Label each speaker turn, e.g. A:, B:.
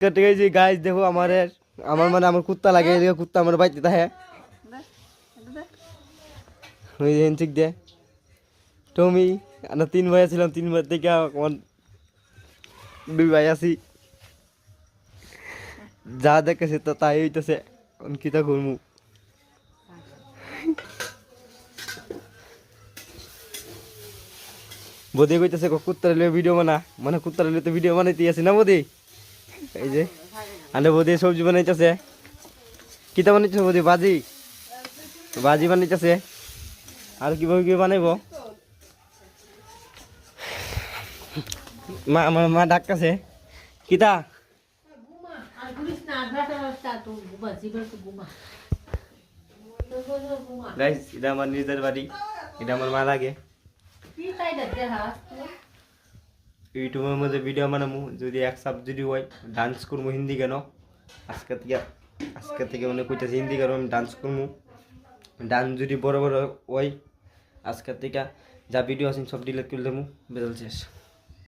A: কেটে গেছি গাইস, দেখো আমার মানে আমার কুত্তা লাগে, কুত্তা আমার বাড়িতে থাকে ওই ঠিক দে টমি। আমরা 3 ভাই ছিলাম, 3 ভাই থেকে আমার 2 ভাই আছি। যা দেখেছে তো তাই হইতেছে, কিতা করবো। বদি কইতেছে কুত্তার লিয়ে ভিডিও বানা, মানে কুত্তার লিয়ে তো ভিডিও বানাইতে আছে না বদি। এই যে আনে বদি সবজি বানাইতেছে। কিতা বানাইতেছে বদি? বাজি বাজি বানাইতেছে। আর কিভাবে কি বানাইব মা, আমার মা ডাকতেছে। কিতা গাইস, এটা আমার নিজের বাড়ি, এটা আমার মা লাগে। ইউটিউবের মধ্যে ভিডিও বানাবো, যদি এক সাব যদি হয় ডান্স করবো হিন্দি গান। আজকে থেকে মনে কইতেছি হিন্দি গান আমি ডান্স করবো। ডান্স যদি বড় বড় হয় আজকের থেকে যা ভিডিও আছে সব ডিলিট করে দেবো, বেদল শেষ।